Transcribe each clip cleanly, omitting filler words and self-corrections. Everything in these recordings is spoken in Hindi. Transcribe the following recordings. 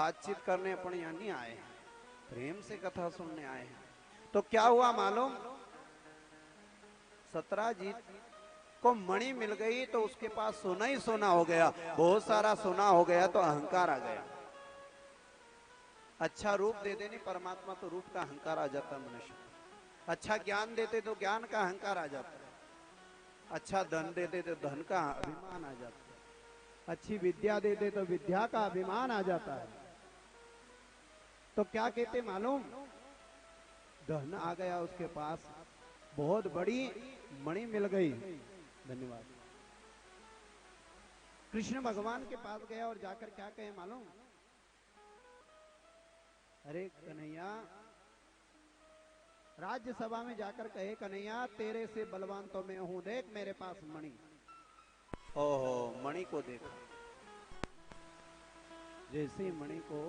बातचीत करने अपन यहाँ नहीं आए हैं, प्रेम से कथा सुनने आए हैं। तो क्या हुआ मालूम, सत्राजीत को मणि मिल गई तो उसके पास सोना ही सोना हो गया, बहुत सारा सोना हो गया तो अहंकार आ गया। अच्छा रूप दे देने परमात्मा तो रूप का अहंकार आ जाता मनुष्य, अच्छा ज्ञान देते तो ज्ञान का अहंकार आ जाता है, अच्छा धन देते तो धन का अभिमान आ जाता है, अच्छी विद्या देते तो विद्या का अभिमान आ जाता है। तो क्या कहते मालूम, धन आ गया उसके पास, बहुत बड़ी मणि मिल गई। धन्यवाद। कृष्ण भगवान के पास गया और जाकर क्या कहे मालूम, अरे कन्हैया, राज्यसभा में जाकर कहे कन्हैया तेरे से बलवान तो मैं हूं, देख मेरे पास मणि। ओहो, मणि को देखा, जैसे मणि को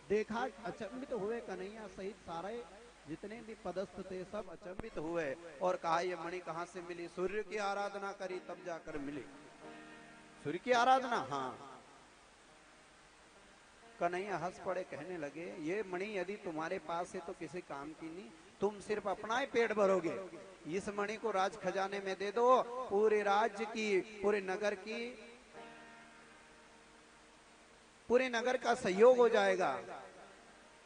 देखा अचंभित हुए कन्हैया सहित सारे जितने भी पदस्थ थे सब अचंभित हुए और कहा ये मणि कहां से मिली, सूर्य की आराधना करी तब जाकर मिली। सूर्य की आराधना, हाँ। कन्हैया हंस पड़े, कहने लगे ये मणि यदि तुम्हारे पास है तो किसी काम की नहीं, तुम सिर्फ अपना ही पेट भरोगे, इस मणि को राज खजाने में दे दो, पूरे राज्य की, पूरे नगर की, पूरे नगर का सहयोग हो जाएगा।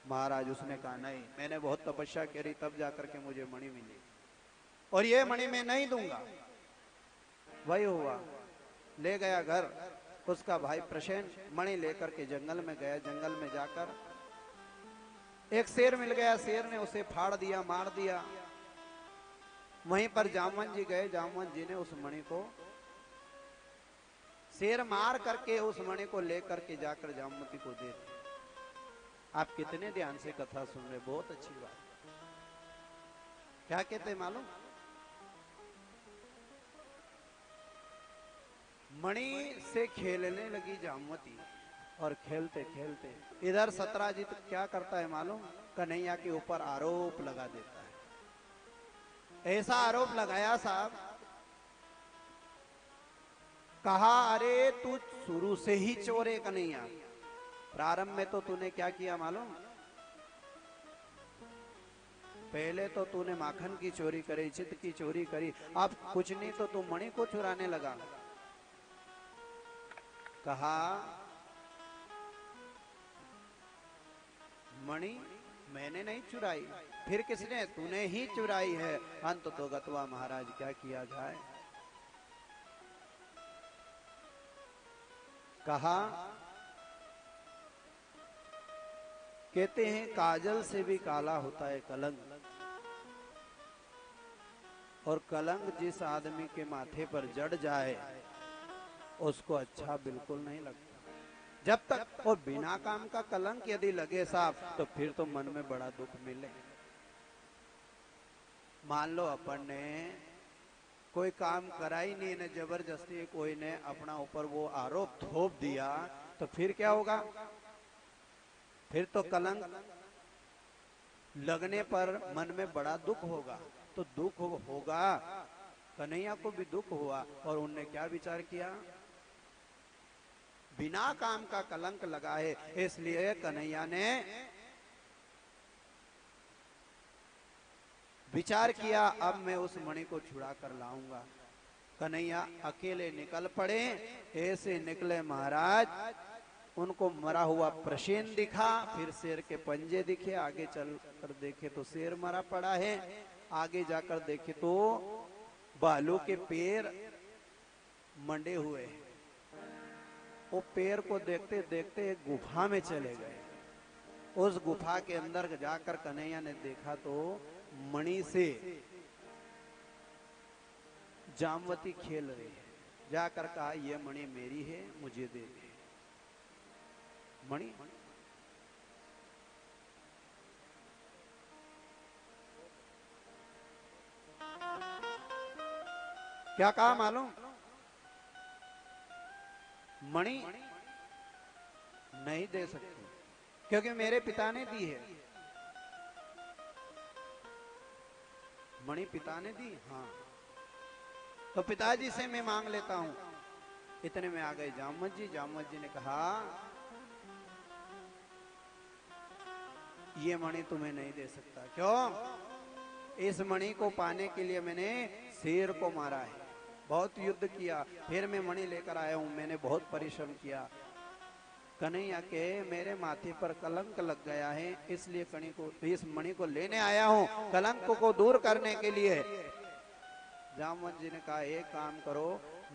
महाराज उसने कहा नहीं, मैंने बहुत तपस्या करी तब जाकर के मुझे मणि मिली और ये मणि मैं नहीं दूंगा। वही हुआ, ले गया घर, उसका भाई प्रसेन मणि लेकर के जंगल में गया, जंगल में जाकर एक शेर मिल गया, शेर ने उसे फाड़ दिया, मार दिया। वहीं पर जामवन जी गए, जामवन जी ने उस मणि को शेर मार करके उस मणि को लेकर के जाकर जामवती को दे दिया। आप कितने ध्यान से कथा सुन रहे, बहुत अच्छी बात। क्या कहते मालूम, मणि से खेलने लगी जामवती और खेलते खेलते इधर सत्राजीत क्या करता है मालूम, कन्हैया के ऊपर आरोप लगा देता है। ऐसा आरोप लगाया साहब, कहा अरे तू शुरू से ही चोर है कन्हैया, प्रारंभ में तो तूने क्या किया मालूम, पहले तो तूने माखन की चोरी करी, चित्त की चोरी करी, अब कुछ नहीं तो तू मणि को चुराने लगा। कहा मणि मैंने नहीं चुराई, फिर किसने, तूने ही चुराई है। अंत तो गतवा महाराज, क्या किया जाए। कहा कहते हैं काजल से भी काला होता है कलंक, और कलंक जिस आदमी के माथे पर जड़ जाए उसको अच्छा बिल्कुल नहीं लगता। जब तक और बिना काम का कलंक यदि लगे साहब तो फिर तो मन में बड़ा दुख मिले। मान लो अपन ने कोई काम करा ही नहीं ने, जबरदस्ती कोई ने अपना ऊपर वो आरोप थोप दिया, तो फिर क्या होगा, फिर तो कलंक लगने पर मन में बड़ा दुख होगा। तो दुख होगा, कन्हैया को भी दुख हुआ और उनने क्या विचार किया, बिना काम का कलंक लगा है, इसलिए कन्हैया ने विचार किया अब मैं उस मणि को छुड़ा कर लाऊंगा। कन्हैया अकेले निकल पड़े, ऐसे निकले महाराज, उनको मरा हुआ प्रसेन दिखा, फिर शेर के पंजे दिखे, आगे चल कर देखे तो शेर मरा पड़ा है, आगे जाकर देखे तो बालू के पैर मंडे हुए हैं। वो पैर को देखते देखते एक गुफा में चले गए। उस गुफा के अंदर जाकर कन्हैया ने देखा तो मणि से जामवती खेल रही है। जाकर कहा यह मणि मेरी है, मुझे दे दे। मणि क्या कहा मालूम, मणि नहीं दे सकती क्योंकि मेरे पिता ने दी है। मणि पिता ने दी, हाँ, तो पिताजी से मैं मांग लेता हूं। इतने में आ गए जामवत जी। जामवत जी ने कहा ये मणि तुम्हें नहीं दे सकता। क्यों? इस मणि को पाने के लिए मैंने शेर को मारा है, बहुत युद्ध किया, फिर मैं मणि लेकर आया हूं, मैंने बहुत परिश्रम किया। कन्हैया के मेरे माथे पर कलंक लग गया है, इसलिए इस मणि को लेने आया हूं, कलंक को दूर करने के लिए। जामवंत जी ने कहा एक काम करो,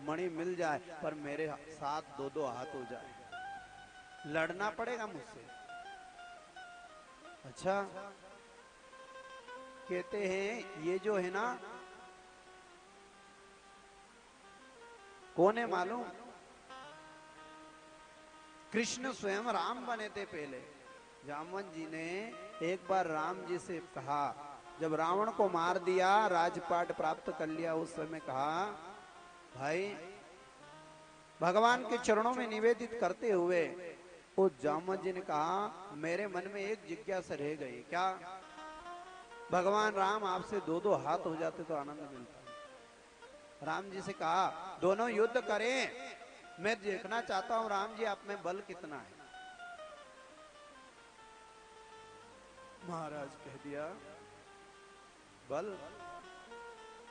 मणि मिल जाए पर मेरे साथ दो दो हाथ हो जाए, लड़ना पड़ेगा मुझसे। अच्छा, कहते हैं ये जो है ना, कौन है मालूम? कृष्ण स्वयं राम बने थे पहले। जामवंत जी ने एक बार राम जी से कहा, जब रावण को मार दिया, राजपाट प्राप्त कर लिया, उस समय कहा भाई भगवान के चरणों में निवेदित करते हुए उस जामवंत जी ने कहा मेरे मन में एक जिज्ञासा रह गई, क्या? भगवान राम आपसे दो दो हाथ हो जाते तो आनंद मिलता। राम जी से कहा दोनों युद्ध करें, मैं देखना चाहता हूं राम जी आप में बल कितना है। महाराज कह दिया बल,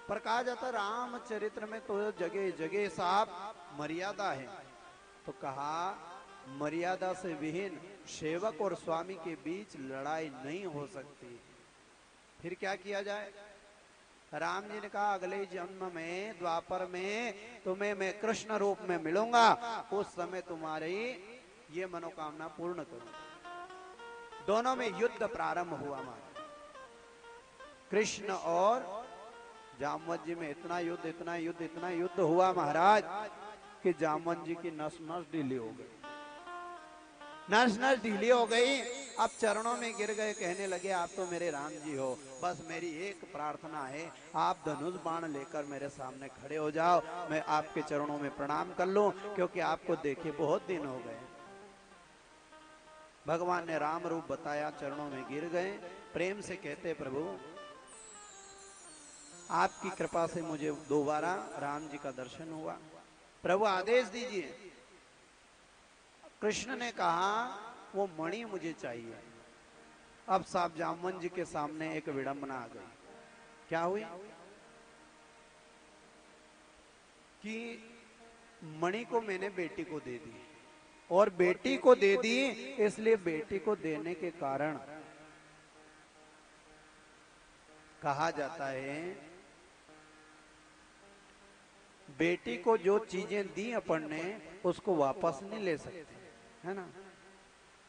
पर कहा जाता रामचरित्र में तो जगह जगह साहब मर्यादा है, तो कहा मर्यादा से विहीन सेवक और स्वामी के बीच लड़ाई नहीं हो सकती। फिर क्या किया जाए? राम जी ने कहा अगले जन्म में द्वापर में तुम्हें मैं कृष्ण रूप में मिलूंगा, उस समय तुम्हारी ये मनोकामना पूर्ण करूंगा। दोनों में युद्ध प्रारंभ हुआ। हमारा कृष्ण और जामवंत जी में इतना युद्ध हुआ महाराज कि जामवंत जी की नस नस ढीली हो गई, नस नस ढीली हो गई। अब चरणों में गिर गए, कहने लगे आप तो मेरे राम जी हो, बस मेरी एक प्रार्थना है, आप धनुष बाण लेकर मेरे सामने खड़े हो जाओ, मैं आपके चरणों में प्रणाम कर लूं, क्योंकि आपको देखे बहुत दिन हो गए। भगवान ने राम रूप बताया, चरणों में गिर गए, प्रेम से कहते प्रभु आपकी कृपा से मुझे दोबारा राम जी का दर्शन हुआ, प्रभु आदेश दीजिए। कृष्ण ने कहा वो मणि मुझे चाहिए। अब साहब जामवंत जी के सामने एक विडंबना आ गई। क्या हुई कि मणि को मैंने बेटी को दे दी, और बेटी को दे दी, इसलिए बेटी को देने के कारण कहा जाता है बेटी को जो चीजें दी अपन ने उसको वापस नहीं ले सकते, है ना।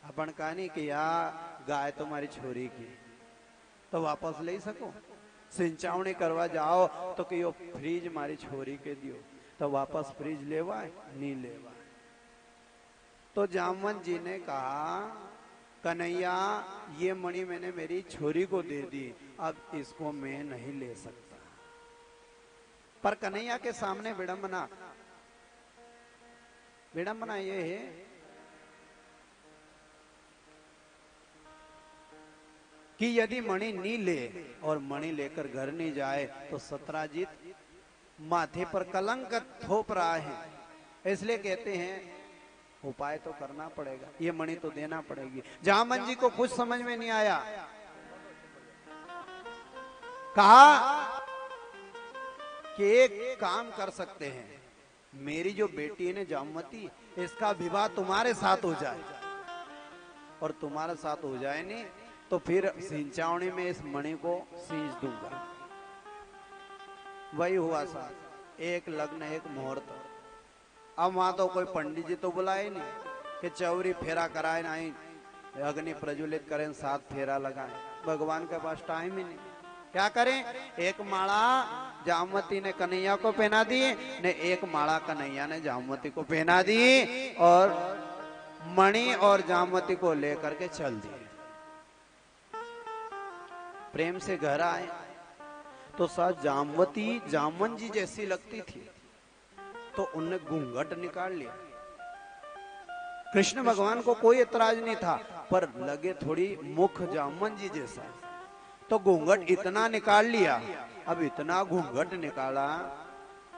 अपन कहानी कि यार गाय तुम्हारी छोरी की तो वापस ले सको, सिंचावनी करवा जाओ तो कि फ्रीज मारी छोरी के दियो, तो वापस फ्रीज लेवा नहीं लेवा। तो जामवंत जी ने कहा कन्हैया ये मणि मैंने मेरी छोरी को दे दी, अब इसको मैं नहीं ले सकता। पर कन्हैया के सामने विडंबना ये है कि यदि मणि नहीं ले और मणि लेकर घर नहीं जाए तो सत्राजित माथे पर कलंक थोप रहा है, इसलिए कहते हैं उपाय तो करना पड़ेगा, ये मणि तो देना पड़ेगी। जामवंत जी को कुछ समझ में नहीं आया, कहा कि एक काम कर सकते हैं, मेरी जो बेटी है ना जामवती, इसका विवाह तुम्हारे साथ हो जाए, और तुम्हारे साथ हो जाए नहीं तो फिर सिंचावनी में इस मणि को सींच दूंगा। वही हुआ साथ, एक लग्न एक मुहूर्त। अब वहां तो कोई पंडित जी तो बुलाए नहीं कि चौरी फेरा कराए, नहीं अग्नि प्रज्वलित करें, 7 फेरा लगाएं, भगवान के पास टाइम ही नहीं। क्या करें? एक माला जामवती ने कन्हैया को पहना दी, ने एक माला कन्हैया ने जामवती को पहना दी, और मणि और जामवती को लेकर के चल दिए। प्रेम से घर आए तो साथ जामवती जामवंत जी जैसी लगती थी, तो उनने घूंघट निकाल लिया। कृष्ण भगवान को कोई एतराज नहीं था, पर लगे थोड़ी मुख जामवंत जी जैसा, तो घूंघट इतना निकाल लिया। अब इतना घूंघट निकाला,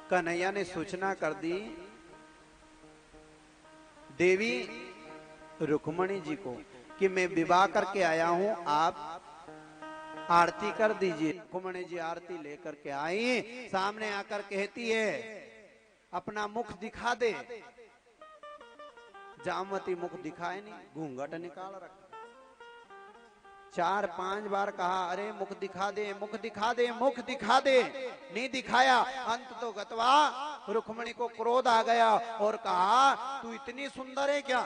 कन्हैया ने सूचना कर दी देवी रुक्मणी जी को कि मैं विवाह करके आया हूं, आप आरती कर दीजिए। रुक्मिणी जी आरती लेकर के आई, सामने आकर कहती है अपना मुख दिखा दे। जामवती मुख दिखाए नहीं, घूंघट निकाल रखा। 4-5 बार कहा अरे मुख दिखा दे, मुख दिखा दे, मुख दिखा दे, नहीं दिखाया। अंत तो गतवा रुक्मिणी को क्रोध आ गया और कहा तू इतनी सुंदर है क्या,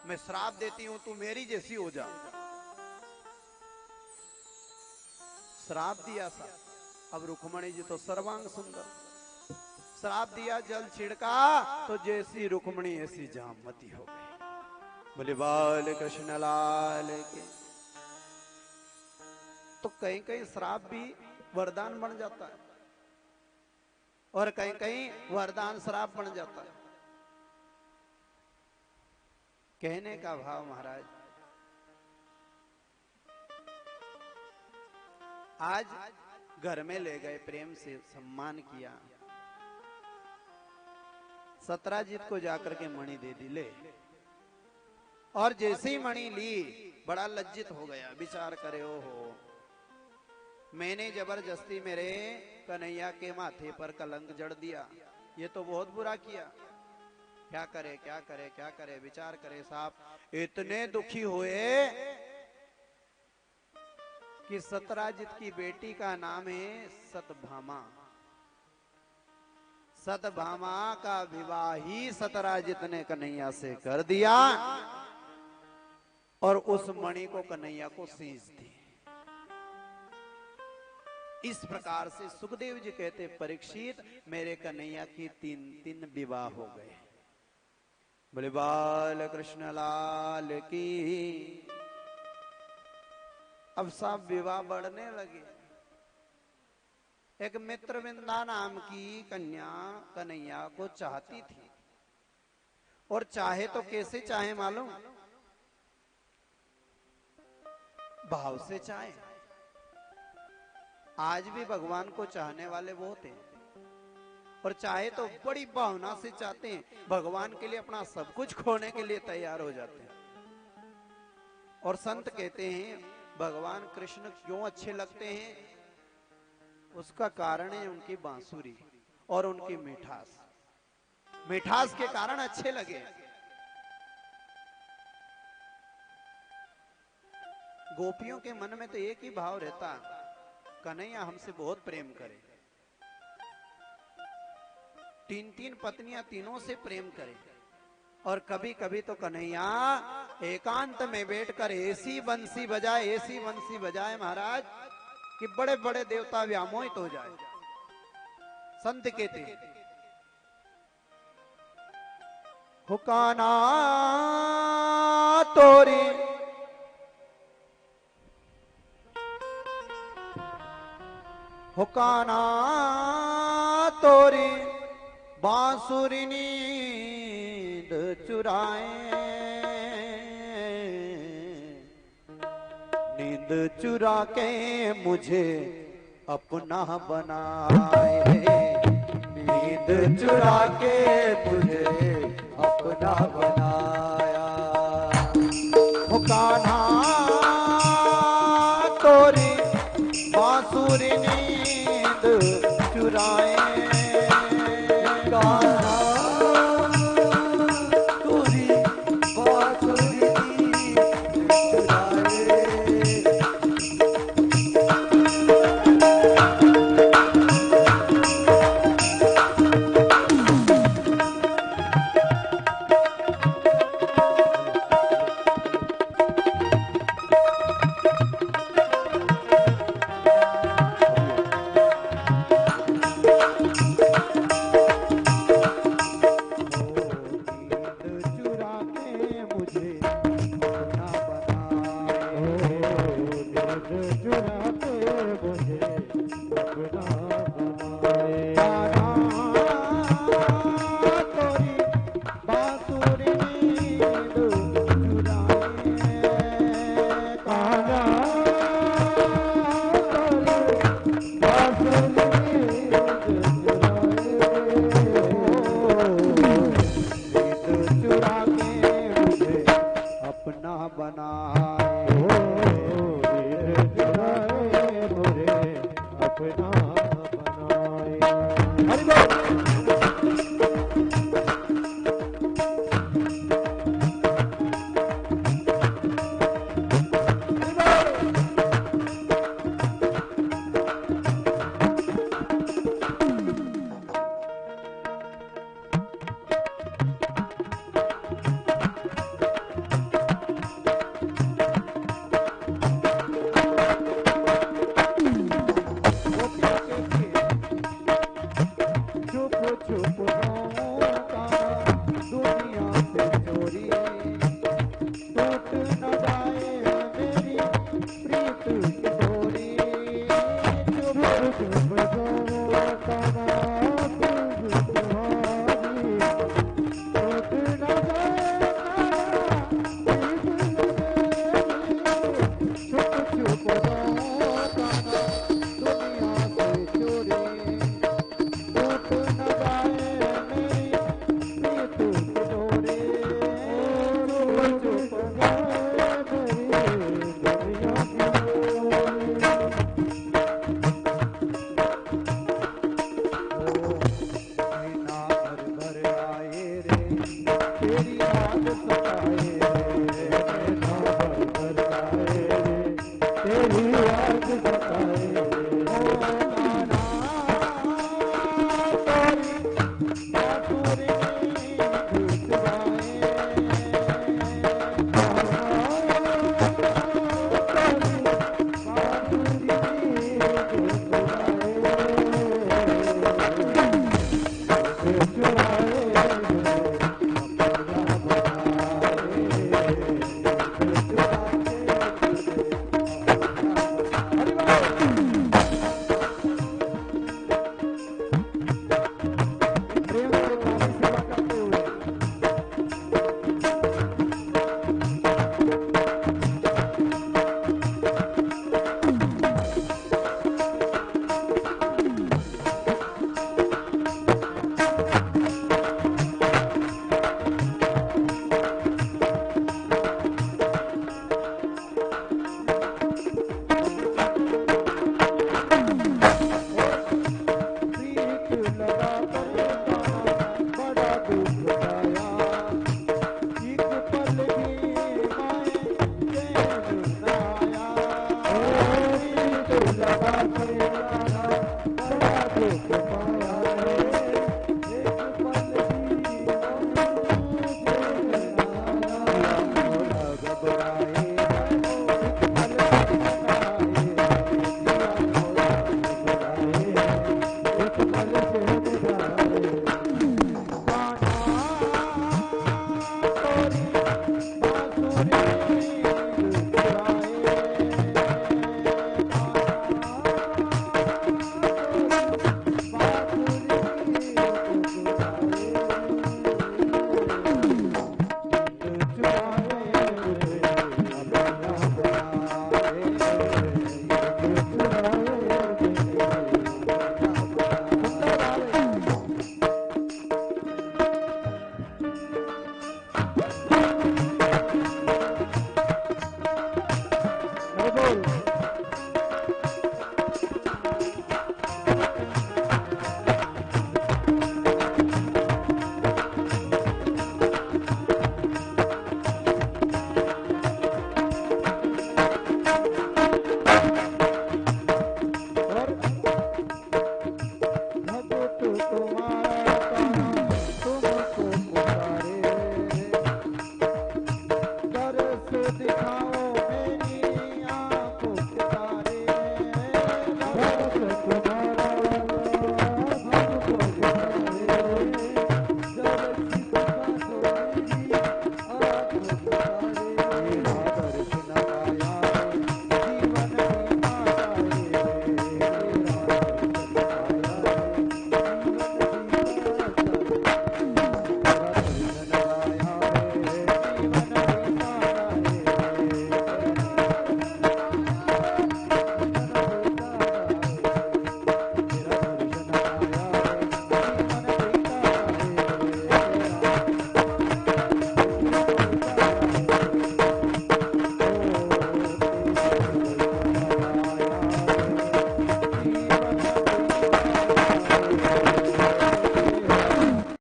मैं श्राप देती हूं तू मेरी जैसी हो जा। श्राप दिया था। अब रुक्मिणी जी तो सर्वांग सुंदर, श्राप दिया, जल छिड़का तो जैसी रुक्मिणी ऐसी जामवती हो गई। बोले बाल कृष्ण लाल के। तो कहीं कहीं श्राप भी वरदान बन जाता है और कहीं कहीं वरदान श्राप बन जाता है। कहने का भाव महाराज, आज घर में ले गए, प्रेम से सम्मान किया, सत्राजित को जाकर के मणि दे दी, ले। और जैसे ही मणि ली बड़ा लज्जित हो गया, विचार करे ओ हो मैंने जबरदस्ती मेरे कन्हैया के माथे पर कलंक जड़ दिया, ये तो बहुत बुरा किया, क्या करे क्या करे क्या करे, विचार करे साहब। इतने दुखी हुए कि सत्राजित की बेटी का नाम है सतभामा। सतभामा का विवाह ही सत्राजित ने कन्हैया से कर दिया और उस मणि को कन्हैया को सींच दी। इस प्रकार से सुखदेव जी कहते परीक्षित मेरे कन्हैया की 3 विवाह हो गए। बोले बाल कृष्ण लाल की। अब सब विवाह बढ़ने लगे। एक मित्रविंदा नाम की कन्या कन्हैया को चाहती थी, और चाहे तो कैसे चाहे मालूम, भाव से चाहे। आज भी भगवान को चाहने वाले बहुत हैं, और चाहे तो बड़ी भावना से चाहते हैं, भगवान के लिए अपना सब कुछ खोने के लिए तैयार हो जाते हैं। और संत कहते हैं भगवान कृष्ण क्यों अच्छे लगते हैं, उसका कारण है उनकी बांसुरी और उनकी मिठास। मिठास के कारण अच्छे लगे। गोपियों के मन में तो एक ही भाव रहता, कन्हैया हमसे बहुत प्रेम करे, 3 पत्नियां तीनों से प्रेम करे। और कभी कभी तो कन्हैया एकांत में बैठकर ऐसी बंसी बजाए महाराज कि बड़े बड़े देवता व्यामोहित हो जाए। संत कहते हुकाना तोरी हुकाना तोरी बांसुरी नींद चुराए, नींद चुरा के मुझे अपना बनाए, नींद चुरा के मुझे अपना बनाए।